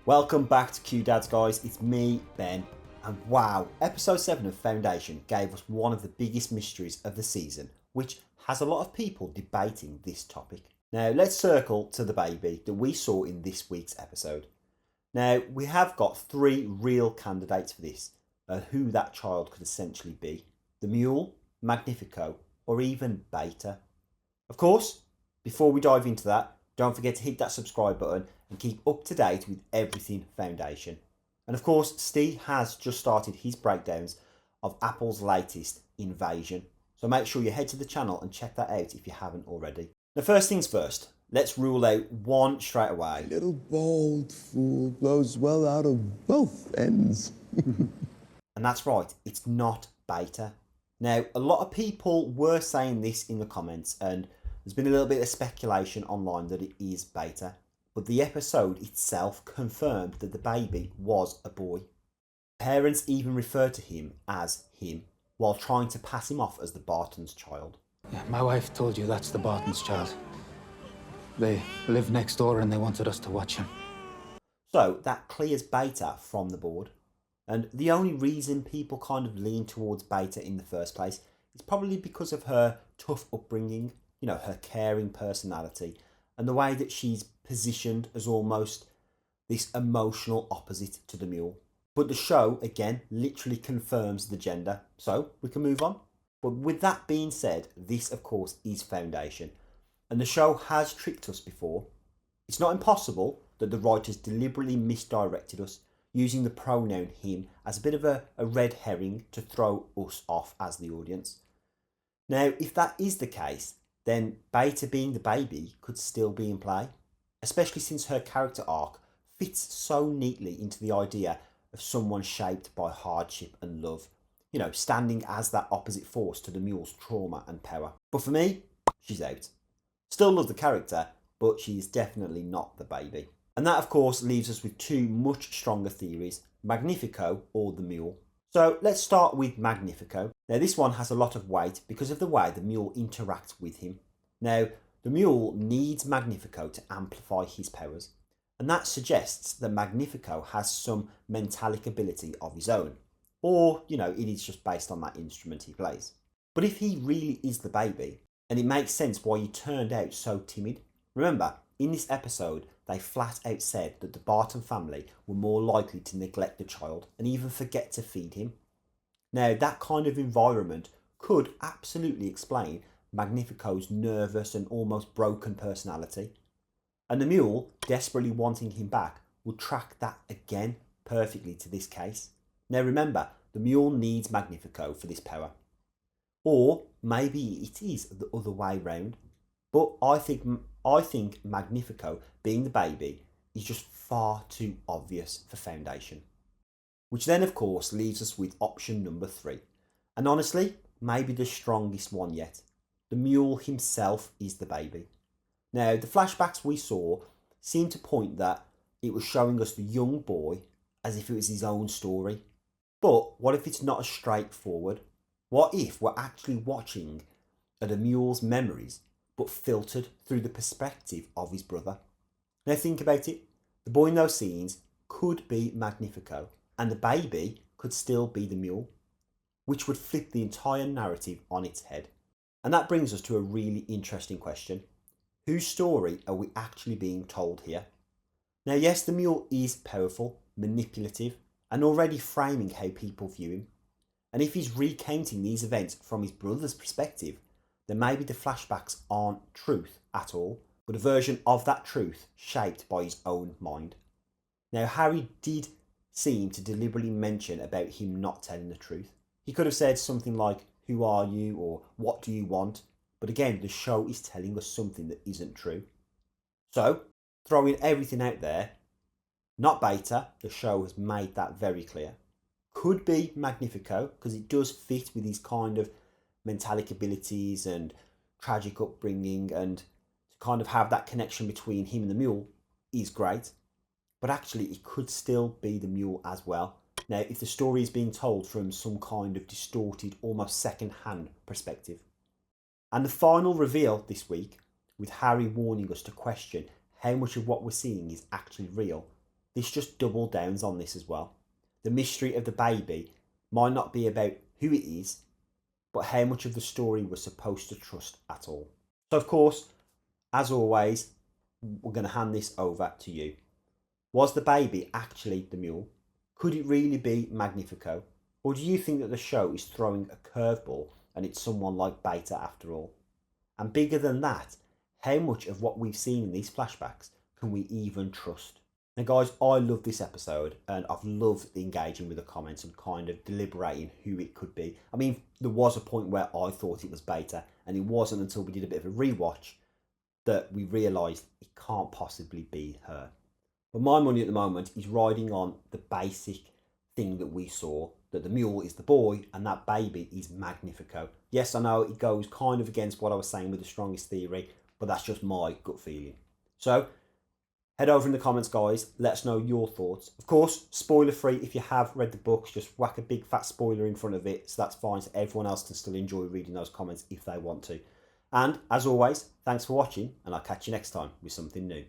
Welcome back to Q Dads, guys. It's me, Ben, and wow, episode 7 of Foundation gave us one of the biggest mysteries of the season, which has a lot of people debating this topic. Now, let's circle to the baby that we saw in this week's episode. Now, we have got 3 real candidates for this, who that child could essentially be: the Mule, Magnifico, or even Bayta. Of course, before we dive into that, don't forget to hit that subscribe button and keep up to date with everything Foundation. And of course, Steve has just started his breakdowns of Apple's latest Invasion. So make sure you head to the channel and check that out if you haven't already. Now, first things first, let's rule out one straight away. Little bold fool blows well out of both ends. And that's right, it's not Bayta. Now, a lot of people were saying this in the comments, and there's been a little bit of speculation online that it is Bayta, but the episode itself confirmed that the baby was a boy. Parents even referred to him as him, while trying to pass him off as the Barton's child. Yeah, my wife told you that's the Barton's child. They live next door and they wanted us to watch him. So that clears Bayta from the board. And the only reason people kind of lean towards Bayta in the first place is probably because of her tough upbringing, her caring personality, and the way that she's positioned as almost this emotional opposite to the Mule. But the show, again, literally confirms the gender, so we can move on. But with that being said, this of course is Foundation, and the show has tricked us before. It's not impossible that the writers deliberately misdirected us, using the pronoun him as a bit of a red herring to throw us off as the audience. Now, if that is the case, then Bayta being the baby could still be in play, especially since her character arc fits so neatly into the idea of someone shaped by hardship and love, standing as that opposite force to the Mule's trauma and power. But for me, she's out. Still love the character, but she is definitely not the baby. And that of course leaves us with 2 much stronger theories: Magnifico or the Mule. So let's start with Magnifico. Now this one has a lot of weight because of the way the Mule interacts with him. Now the Mule needs Magnifico to amplify his powers, and that suggests that Magnifico has some mentalic ability of his own, or it is just based on that instrument he plays. But if he really is the baby, and it makes sense why he turned out so timid. Remember, in this episode, they flat out said that the Barton family were more likely to neglect the child and even forget to feed him. Now, that kind of environment could absolutely explain Magnifico's nervous and almost broken personality. And the Mule, desperately wanting him back, would track that again perfectly to this case. Now remember, the Mule needs Magnifico for this power. Or maybe it is the other way round. But I think Magnifico being the baby is just far too obvious for Foundation. Which then of course leaves us with option number 3. And honestly, maybe the strongest one yet. The Mule himself is the baby. Now the flashbacks we saw seem to point that it was showing us the young boy as if it was his own story. But what if it's not as straightforward? What if we're actually watching the Mule's memories, but filtered through the perspective of his brother? Now think about it. The boy in those scenes could be Magnifico, and the baby could still be the Mule, which would flip the entire narrative on its head. And that brings us to a really interesting question. Whose story are we actually being told here? Now yes, the Mule is powerful, manipulative, and already framing how people view him. And if he's recounting these events from his brother's perspective, then maybe the flashbacks aren't truth at all, but a version of that truth shaped by his own mind. Now, Harry did seem to deliberately mention about him not telling the truth. He could have said something like, "Who are you?" or "What do you want?" But again, the show is telling us something that isn't true. So, throwing everything out there, not Bayta, the show has made that very clear. Could be Magnifico, because it does fit with his kind of mentalic abilities and tragic upbringing, and to kind of have that connection between him and the Mule is great. But actually it could still be the Mule as well. Now if the story is being told from some kind of distorted, almost second-hand perspective. And the final reveal this week, with Harry warning us to question how much of what we're seeing is actually real, this just double downs on this as well. The mystery of the baby might not be about who it is, but how much of the story we're supposed to trust at all. So of course, as always, we're going to hand this over to you. Was the baby actually the mule? Could it really be Magnifico? Or do you think that the show is throwing a curveball and it's someone like Bayta after all? And bigger than that, how much of what we've seen in these flashbacks can we even trust? Now guys, I love this episode and I've loved engaging with the comments and kind of deliberating who it could be. I mean, there was a point where I thought it was Bayta, and it wasn't until we did a bit of a rewatch that we realised it can't possibly be her. But my money at the moment is riding on the basic thing that we saw, that the mule is the boy and that baby is Magnifico. Yes, I know it goes kind of against what I was saying with the strongest theory, but that's just my gut feeling. So head over in the comments, guys. Let us know your thoughts. Of course, spoiler free. If you have read the books, just whack a big fat spoiler in front of it, so that's fine, so everyone else can still enjoy reading those comments if they want to. And as always, thanks for watching, and I'll catch you next time with something new.